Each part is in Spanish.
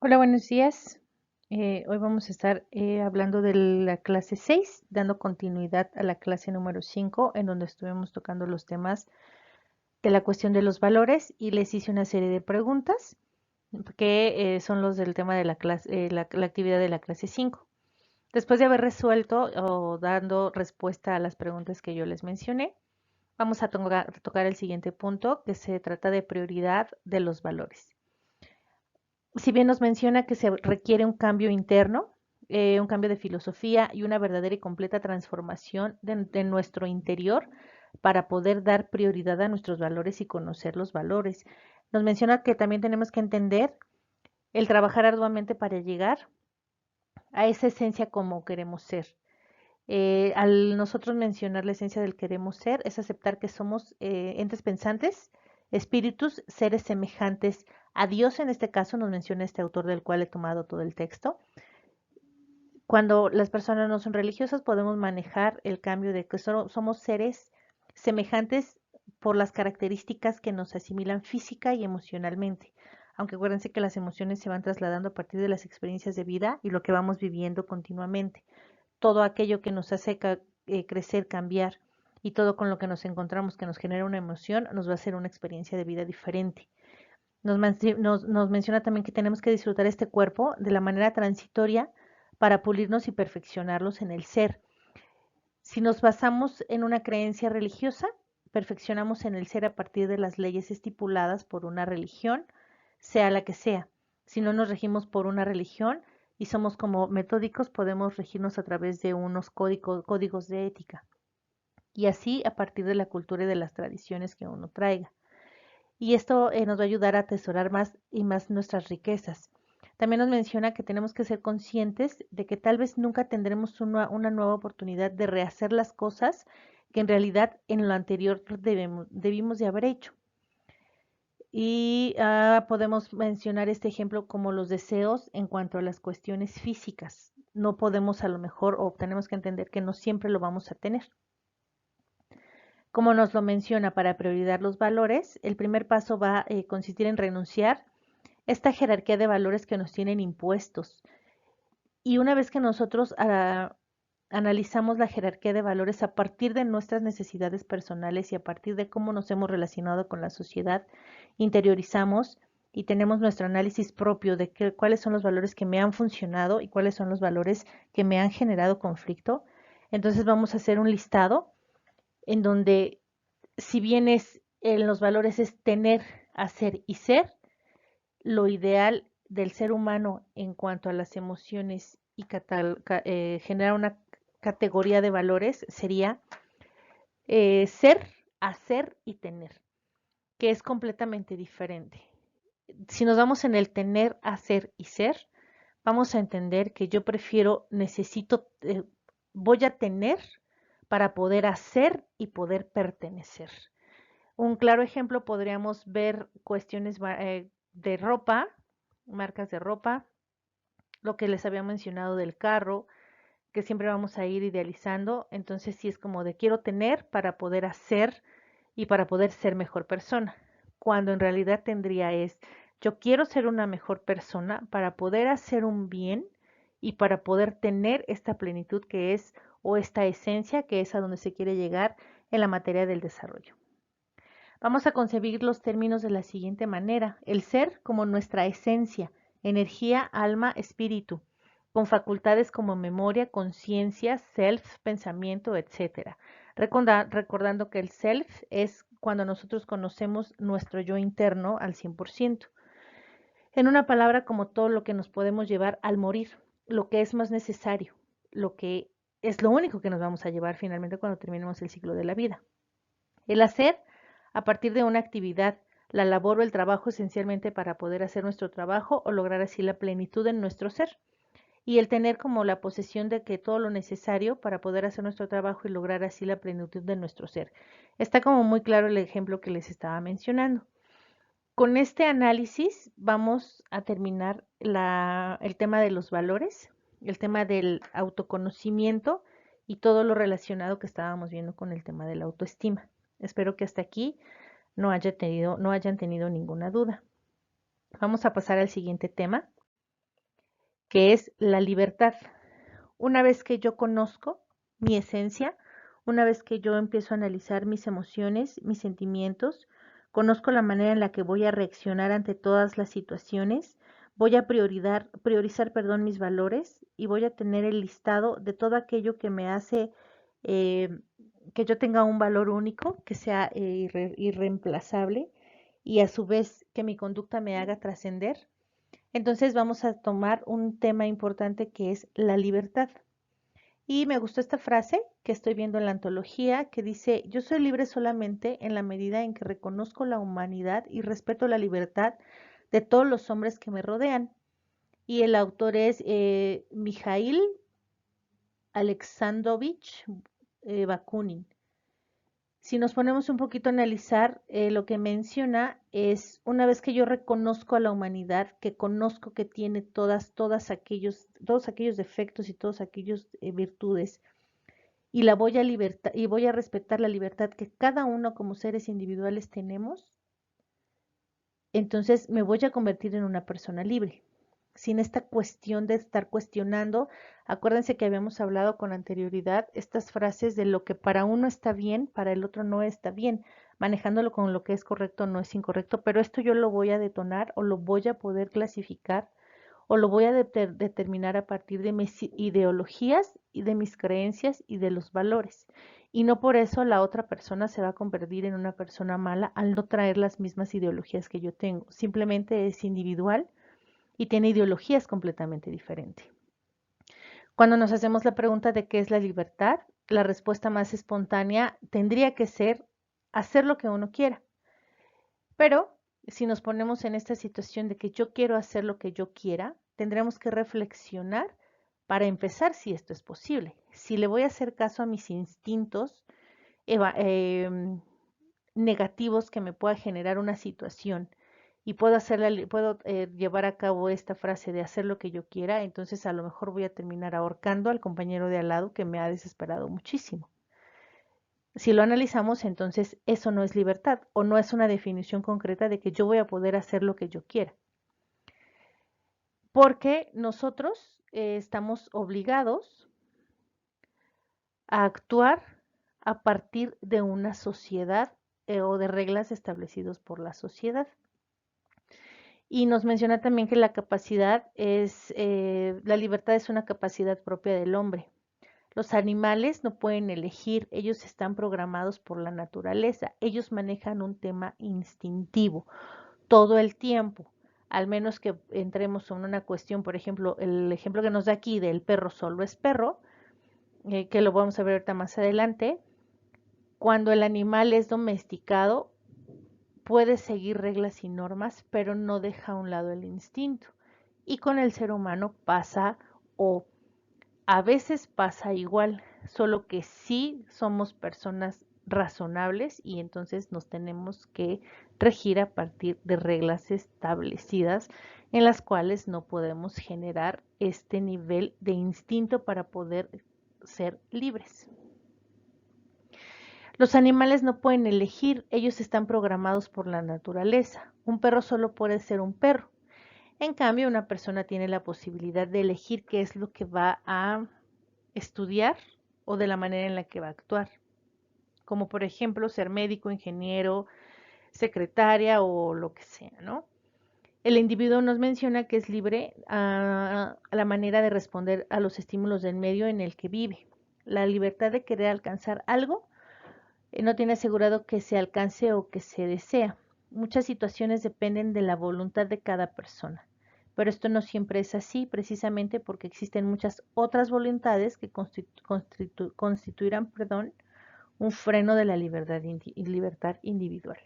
Hola, buenos días. Hoy vamos a estar hablando de la clase 6, dando continuidad a la clase número 5, en donde estuvimos tocando los temas de la cuestión de los valores y les hice una serie de preguntas que son los del tema de la clase, la actividad de la clase 5. Después de haber resuelto o dando respuesta a las preguntas que yo les mencioné, vamos a tocar el siguiente punto, que se trata de prioridad de los valores. Si bien nos menciona que se requiere un cambio interno, un cambio de filosofía y una verdadera y completa transformación de nuestro interior para poder dar prioridad a nuestros valores y conocer los valores. Nos menciona que también tenemos que entender el trabajar arduamente para llegar a esa esencia como queremos ser. Al nosotros mencionar la esencia del queremos ser, es aceptar que somos entes pensantes, espíritus, seres semejantes a Dios. En este caso nos menciona este autor del cual he tomado todo el texto. Cuando las personas no son religiosas, podemos manejar el cambio de que somos seres semejantes por las características que nos asimilan física y emocionalmente. Aunque acuérdense que las emociones se van trasladando a partir de las experiencias de vida y lo que vamos viviendo continuamente. Todo aquello que nos hace crecer, cambiar y todo con lo que nos encontramos que nos genera una emoción, nos va a hacer una experiencia de vida diferente. Nos menciona también que tenemos que disfrutar este cuerpo de la manera transitoria para pulirnos y perfeccionarlos en el ser. Si nos basamos en una creencia religiosa, perfeccionamos en el ser a partir de las leyes estipuladas por una religión, sea la que sea. Si no nos regimos por una religión y somos como metódicos, podemos regirnos a través de unos códigos de ética. Y así a partir de la cultura y de las tradiciones que uno traiga. Y esto nos va a ayudar a atesorar más y más nuestras riquezas. También nos menciona que tenemos que ser conscientes de que tal vez nunca tendremos una nueva oportunidad de rehacer las cosas que en realidad en lo anterior debimos de haber hecho. Y podemos mencionar este ejemplo como los deseos en cuanto a las cuestiones físicas. No podemos a lo mejor o tenemos que entender que no siempre lo vamos a tener. Como nos lo menciona para priorizar los valores, el primer paso va a consistir en renunciar esta jerarquía de valores que nos tienen impuestos. Y una vez que nosotros analizamos la jerarquía de valores a partir de nuestras necesidades personales y a partir de cómo nos hemos relacionado con la sociedad, interiorizamos y tenemos nuestro análisis propio de cuáles son los valores que me han funcionado y cuáles son los valores que me han generado conflicto. Entonces vamos a hacer un listado en donde, si bien en los valores es tener, hacer y ser, lo ideal del ser humano en cuanto a las emociones y generar una categoría de valores sería ser, hacer y tener, que es completamente diferente. Si nos vamos en el tener, hacer y ser, vamos a entender que yo prefiero, necesito, voy a tener para poder hacer y poder pertenecer. Un claro ejemplo podríamos ver cuestiones de ropa, marcas de ropa, lo que les había mencionado del carro, que siempre vamos a ir idealizando. Entonces sí es como de quiero tener para poder hacer y para poder ser mejor persona, cuando en realidad tendría es yo quiero ser una mejor persona para poder hacer un bien y para poder tener esta plenitud que es o esta esencia que es a donde se quiere llegar en la materia del desarrollo. Vamos a concebir los términos de la siguiente manera: el ser como nuestra esencia, energía, alma, espíritu, con facultades como memoria, conciencia, self, pensamiento, etc. Recordando que el self es cuando nosotros conocemos nuestro yo interno al 100%. En una palabra, como todo lo que nos podemos llevar al morir, lo que es más necesario, lo que es lo único que nos vamos a llevar finalmente cuando terminemos el ciclo de la vida. El hacer a partir de una actividad, la labor o el trabajo esencialmente para poder hacer nuestro trabajo o lograr así la plenitud en nuestro ser. Y el tener como la posesión de que todo lo necesario para poder hacer nuestro trabajo y lograr así la plenitud de nuestro ser. Está como muy claro el ejemplo que les estaba mencionando. Con este análisis vamos a terminar el tema de los valores, el tema del autoconocimiento y todo lo relacionado que estábamos viendo con el tema de la autoestima. Espero que hasta aquí no hayan tenido ninguna duda. Vamos a pasar al siguiente tema, que es la libertad. Una vez que yo conozco mi esencia, una vez que yo empiezo a analizar mis emociones, mis sentimientos, conozco la manera en la que voy a reaccionar ante todas las situaciones, voy a priorizar, perdón, mis valores y voy a tener el listado de todo aquello que me hace eh, que yo tenga un valor único, que sea irreemplazable y a su vez que mi conducta me haga trascender. Entonces vamos a tomar un tema importante que es la libertad. Y me gustó esta frase que estoy viendo en la antología que dice, yo soy libre solamente en la medida en que reconozco la humanidad y respeto la libertad de todos los hombres que me rodean. Y el autor es Mijail Alexandrovich Bakunin. Si nos ponemos un poquito a analizar, lo que menciona es, una vez que yo reconozco a la humanidad, que conozco que tiene todos aquellos defectos y todos aquellos virtudes, y la voy a libertar y voy a respetar la libertad que cada uno como seres individuales tenemos, entonces me voy a convertir en una persona libre, sin esta cuestión de estar cuestionando. Acuérdense que habíamos hablado con anterioridad estas frases de lo que para uno está bien, para el otro no está bien, manejándolo con lo que es correcto no es incorrecto, pero esto yo lo voy a detonar o lo voy a poder clasificar o lo voy a determinar a partir de mis ideologías y de mis creencias y de los valores. Y no por eso la otra persona se va a convertir en una persona mala al no traer las mismas ideologías que yo tengo. Simplemente es individual y tiene ideologías completamente diferentes. Cuando nos hacemos la pregunta de qué es la libertad, la respuesta más espontánea tendría que ser hacer lo que uno quiera. Pero si nos ponemos en esta situación de que yo quiero hacer lo que yo quiera, tendremos que reflexionar para empezar si esto es posible. Si le voy a hacer caso a mis instintos negativos que me pueda generar una situación y puedo llevar a cabo esta frase de hacer lo que yo quiera, entonces a lo mejor voy a terminar ahorcando al compañero de al lado que me ha desesperado muchísimo. Si lo analizamos, entonces eso no es libertad o no es una definición concreta de que yo voy a poder hacer lo que yo quiera. Porque nosotros estamos obligados a actuar a partir de una sociedad o de reglas establecidas por la sociedad. Y nos menciona también que la libertad es una capacidad propia del hombre. Los animales no pueden elegir, ellos están programados por la naturaleza, ellos manejan un tema instintivo todo el tiempo, al menos que entremos en una cuestión, por ejemplo, el ejemplo que nos da aquí del perro solo es perro, que lo vamos a ver ahorita más adelante, cuando el animal es domesticado, puede seguir reglas y normas, pero no deja a un lado el instinto. Y con el ser humano pasa o a veces pasa igual, solo que sí somos personas razonables y entonces nos tenemos que regir a partir de reglas establecidas en las cuales no podemos generar este nivel de instinto para poder ser libres. Los animales no pueden elegir, ellos están programados por la naturaleza. Un perro solo puede ser un perro. En cambio, una persona tiene la posibilidad de elegir qué es lo que va a estudiar o de la manera en la que va a actuar, como por ejemplo ser médico, ingeniero, secretaria o lo que sea, ¿no? El individuo nos menciona que es libre a la manera de responder a los estímulos del medio en el que vive. La libertad de querer alcanzar algo no tiene asegurado que se alcance o que se desea. Muchas situaciones dependen de la voluntad de cada persona, pero esto no siempre es así, precisamente porque existen muchas otras voluntades que constituirán, perdón, un freno de la libertad individual.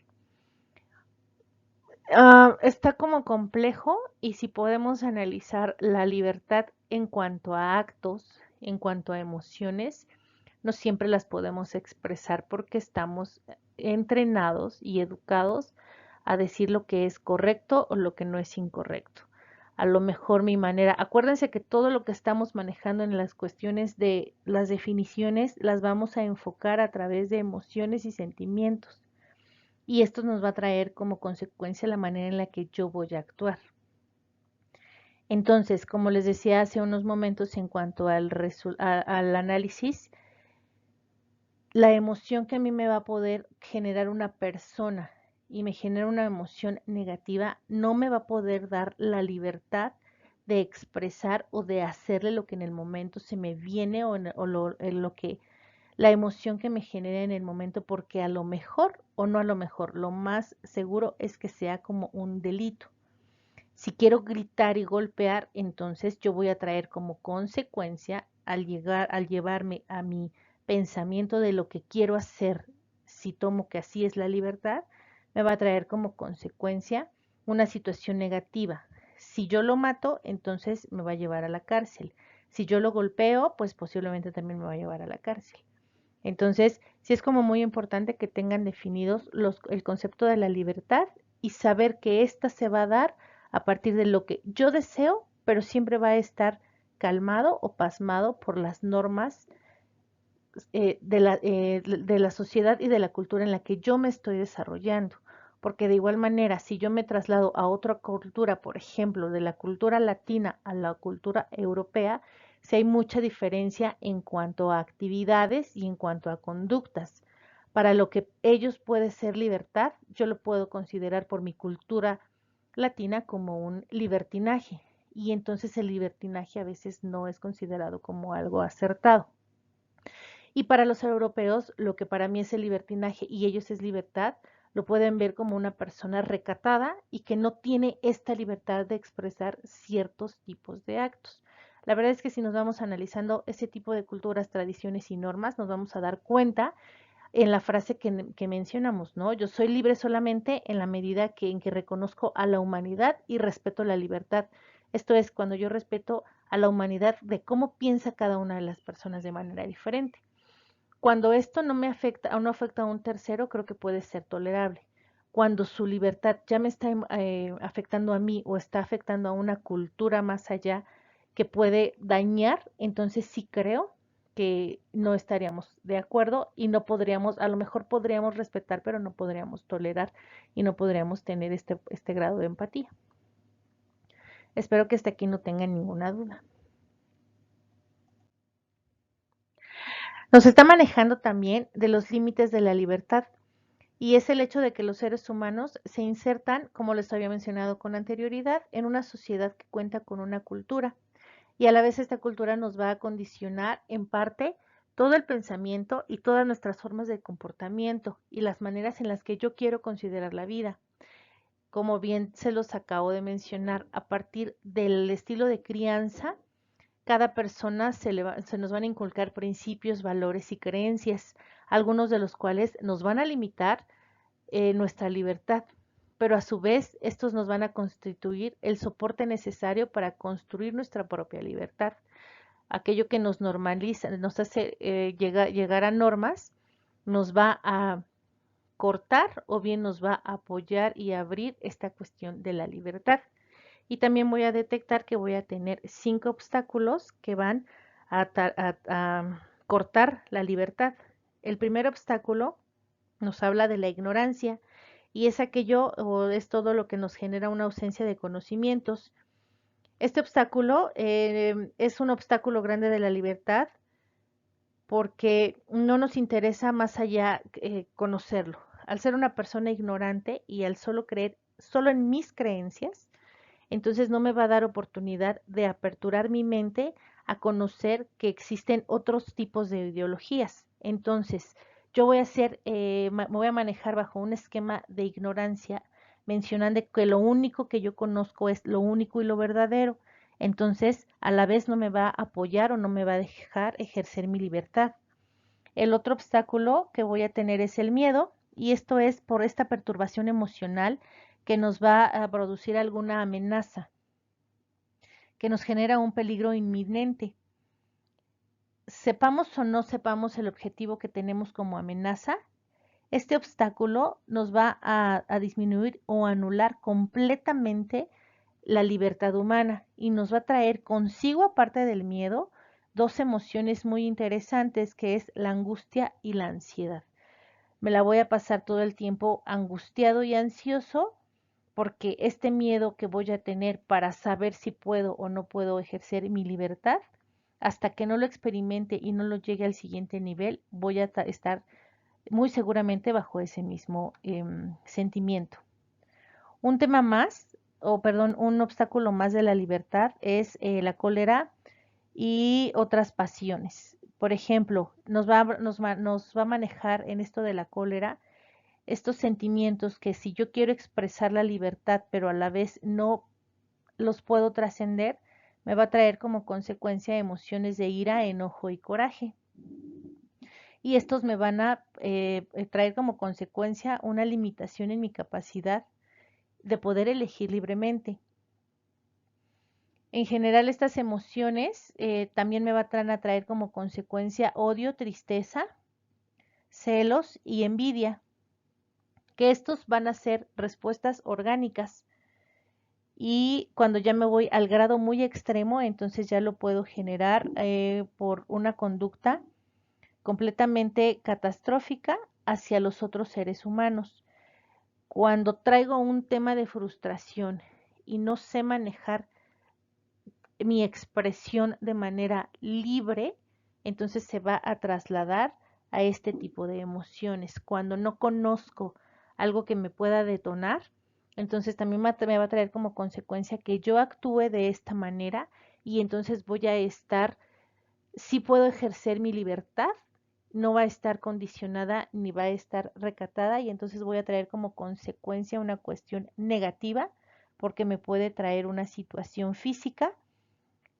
Está como complejo y si podemos analizar la libertad en cuanto a actos, en cuanto a emociones, no siempre las podemos expresar porque estamos entrenados y educados a decir lo que es correcto o lo que no es incorrecto. A lo mejor mi manera, acuérdense que todo lo que estamos manejando en las cuestiones de las definiciones las vamos a enfocar a través de emociones y sentimientos. Y esto nos va a traer como consecuencia la manera en la que yo voy a actuar. Entonces, como les decía hace unos momentos en cuanto al análisis, la emoción que a mí me va a poder generar una persona y me genera una emoción negativa, no me va a poder dar la libertad de expresar o de hacerle lo que en el momento se me viene en lo que la emoción que me genera en el momento, porque a lo mejor o no a lo mejor, lo más seguro es que sea como un delito. Si quiero gritar y golpear, entonces yo voy a traer como consecuencia al llevarme a mi pensamiento de lo que quiero hacer, si tomo que así es la libertad, me va a traer como consecuencia una situación negativa. Si yo lo mato, entonces me va a llevar a la cárcel. Si yo lo golpeo, pues posiblemente también me va a llevar a la cárcel. Entonces, sí es como muy importante que tengan definidos el concepto de la libertad y saber que ésta se va a dar a partir de lo que yo deseo, pero siempre va a estar calmado o pasmado por las normas de la sociedad y de la cultura en la que yo me estoy desarrollando. Porque de igual manera, si yo me traslado a otra cultura, por ejemplo, de la cultura latina a la cultura europea, si hay mucha diferencia en cuanto a actividades y en cuanto a conductas. Para lo que ellos puede ser libertad, yo lo puedo considerar por mi cultura latina como un libertinaje. Y entonces el libertinaje a veces no es considerado como algo acertado. Y para los europeos, lo que para mí es el libertinaje y ellos es libertad, lo pueden ver como una persona recatada y que no tiene esta libertad de expresar ciertos tipos de actos. La verdad es que si nos vamos analizando ese tipo de culturas, tradiciones y normas, nos vamos a dar cuenta en la frase que mencionamos, ¿no? Yo soy libre solamente en la medida en que reconozco a la humanidad y respeto la libertad. Esto es cuando yo respeto a la humanidad de cómo piensa cada una de las personas de manera diferente. Cuando esto no me afecta o no afecta a un tercero, creo que puede ser tolerable. Cuando su libertad ya me está afectando a mí o está afectando a una cultura más allá que puede dañar, entonces sí creo que no estaríamos de acuerdo y no podríamos, a lo mejor podríamos respetar, pero no podríamos tolerar y no podríamos tener este grado de empatía. Espero que hasta aquí no tengan ninguna duda. Nos está manejando también de los límites de la libertad. Y es el hecho de que los seres humanos se insertan, como les había mencionado con anterioridad, en una sociedad que cuenta con una cultura. Y a la vez esta cultura nos va a condicionar en parte todo el pensamiento y todas nuestras formas de comportamiento y las maneras en las que yo quiero considerar la vida. Como bien se los acabo de mencionar, a partir del estilo de crianza, cada persona se nos van a inculcar principios, valores y creencias, algunos de los cuales nos van a limitar nuestra libertad, pero a su vez estos nos van a constituir el soporte necesario para construir nuestra propia libertad. Aquello que nos normaliza, nos hace llegar a normas, nos va a cortar o bien nos va a apoyar y abrir esta cuestión de la libertad. Y también voy a detectar que voy a tener 5 obstáculos que van a cortar la libertad. El primer obstáculo nos habla de la ignorancia y es aquello o es todo lo que nos genera una ausencia de conocimientos. Este obstáculo es un obstáculo grande de la libertad porque no nos interesa más allá conocerlo. Al ser una persona ignorante y al solo creer solo en mis creencias, entonces no me va a dar oportunidad de aperturar mi mente a conocer que existen otros tipos de ideologías. Entonces, yo voy a me voy a manejar bajo un esquema de ignorancia, mencionando que lo único que yo conozco es lo único y lo verdadero. Entonces, a la vez no me va a apoyar o no me va a dejar ejercer mi libertad. El otro obstáculo que voy a tener es el miedo, y esto es por esta perturbación emocional que nos va a producir alguna amenaza, que nos genera un peligro inminente. Sepamos o no sepamos el objetivo que tenemos como amenaza, este obstáculo nos va a disminuir o anular completamente la libertad humana y nos va a traer consigo, aparte del miedo, dos emociones muy interesantes que es la angustia y la ansiedad. Me la voy a pasar todo el tiempo angustiado y ansioso porque este miedo que voy a tener para saber si puedo o no puedo ejercer mi libertad, hasta que no lo experimente y no lo llegue al siguiente nivel, voy a estar muy seguramente bajo ese mismo sentimiento. Un tema más, o perdón, un obstáculo más de la libertad es la cólera y otras pasiones. Por ejemplo, nos va a manejar en esto de la cólera estos sentimientos que si yo quiero expresar la libertad, pero a la vez no los puedo trascender, me va a traer como consecuencia emociones de ira, enojo y coraje. Y estos me van a traer como consecuencia una limitación en mi capacidad de poder elegir libremente. En general, estas emociones también me van a traer como consecuencia odio, tristeza, celos y envidia, que estos van a ser respuestas orgánicas. Y cuando ya me voy al grado muy extremo, entonces ya lo puedo generar por una conducta completamente catastrófica hacia los otros seres humanos. Cuando traigo un tema de frustración y no sé manejar mi expresión de manera libre, entonces se va a trasladar a este tipo de emociones. Cuando no conozco algo que me pueda detonar, entonces también me va a traer como consecuencia que yo actúe de esta manera y entonces voy a estar, sí puedo ejercer mi libertad, no va a estar condicionada ni va a estar recatada y entonces voy a traer como consecuencia una cuestión negativa porque me puede traer una situación física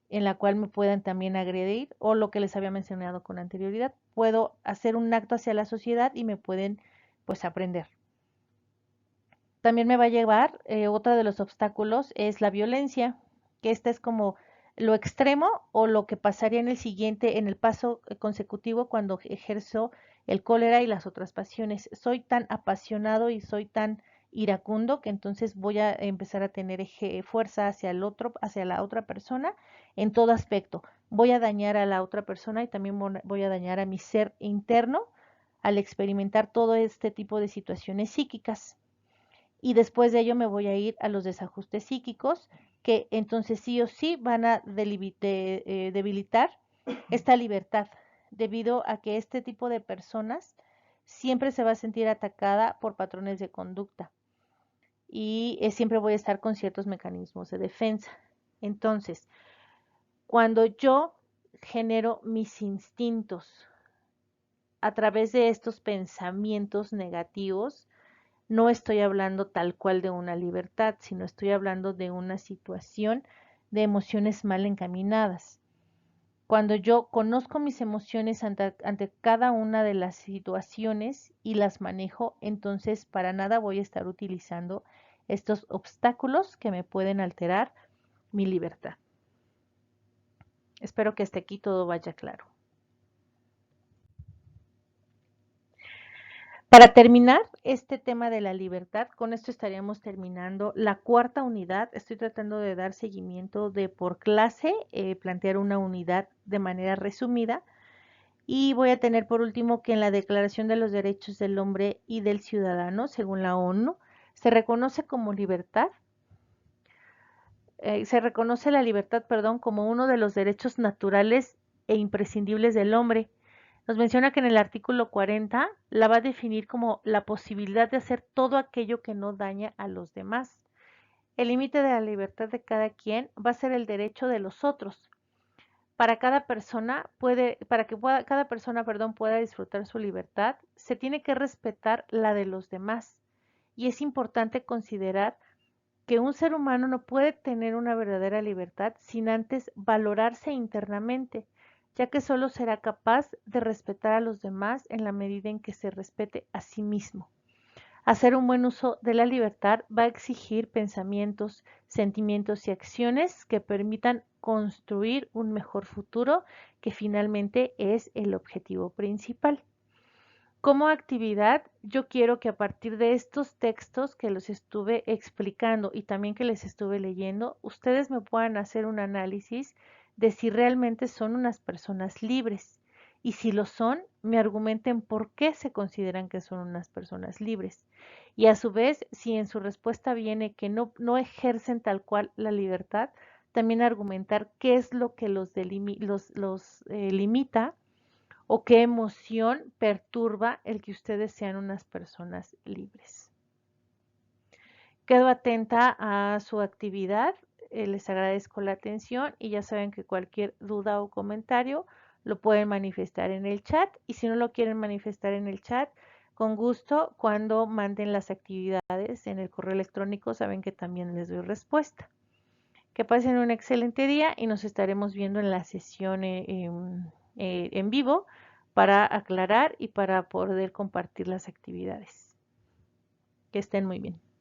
en la cual me puedan también agredir o lo que les había mencionado con anterioridad. Puedo hacer un acto hacia la sociedad y me pueden pues aprender. También me va a llevar, otro de los obstáculos es la violencia, que esta es como lo extremo o lo que pasaría en el siguiente, en el paso consecutivo cuando ejerzo el cólera y las otras pasiones. Soy tan apasionado y soy tan iracundo que entonces voy a empezar a tener fuerza hacia el otro, hacia la otra persona en todo aspecto. Voy a dañar a la otra persona y también voy a dañar a mi ser interno al experimentar todo este tipo de situaciones psíquicas y después de ello me voy a ir a los desajustes psíquicos, que entonces sí o sí van a debilitar esta libertad, debido a que este tipo de personas siempre se va a sentir atacada por patrones de conducta y siempre voy a estar con ciertos mecanismos de defensa. Entonces, cuando yo genero mis instintos a través de estos pensamientos negativos, no estoy hablando tal cual de una libertad, sino estoy hablando de una situación de emociones mal encaminadas. Cuando yo conozco mis emociones ante cada una de las situaciones y las manejo, entonces para nada voy a estar utilizando estos obstáculos que me pueden alterar mi libertad. Espero que hasta aquí todo vaya claro. Para terminar este tema de la libertad, con esto estaríamos terminando la cuarta unidad. Estoy tratando de dar seguimiento de por clase, plantear una unidad de manera resumida. Y voy a tener por último que en la Declaración de los Derechos del Hombre y del Ciudadano, según la ONU, se reconoce como libertad, se reconoce la libertad, perdón, como uno de los derechos naturales e imprescindibles del hombre. Nos menciona que en el artículo 40 la va a definir como la posibilidad de hacer todo aquello que no daña a los demás. El límite de la libertad de cada quien va a ser el derecho de los otros. Para cada persona para que cada persona, perdón, pueda disfrutar su libertad, se tiene que respetar la de los demás. Y es importante considerar que un ser humano no puede tener una verdadera libertad sin antes valorarse internamente, ya que solo será capaz de respetar a los demás en la medida en que se respete a sí mismo. Hacer un buen uso de la libertad va a exigir pensamientos, sentimientos y acciones que permitan construir un mejor futuro, que finalmente es el objetivo principal. Como actividad, yo quiero que a partir de estos textos que los estuve explicando y también que les estuve leyendo, ustedes me puedan hacer un análisis de si realmente son unas personas libres y si lo son, me argumenten por qué se consideran que son unas personas libres. Y a su vez, si en su respuesta viene que no ejercen tal cual la libertad, también argumentar qué es lo que limita o qué emoción perturba el que ustedes sean unas personas libres. Quedo atenta a su actividad, les agradezco la atención y ya saben que cualquier duda o comentario lo pueden manifestar en el chat y si no lo quieren manifestar en el chat, con gusto cuando manden las actividades en el correo electrónico saben que también les doy respuesta. Que pasen un excelente día y nos estaremos viendo en la sesión en vivo para aclarar y para poder compartir las actividades. Que estén muy bien.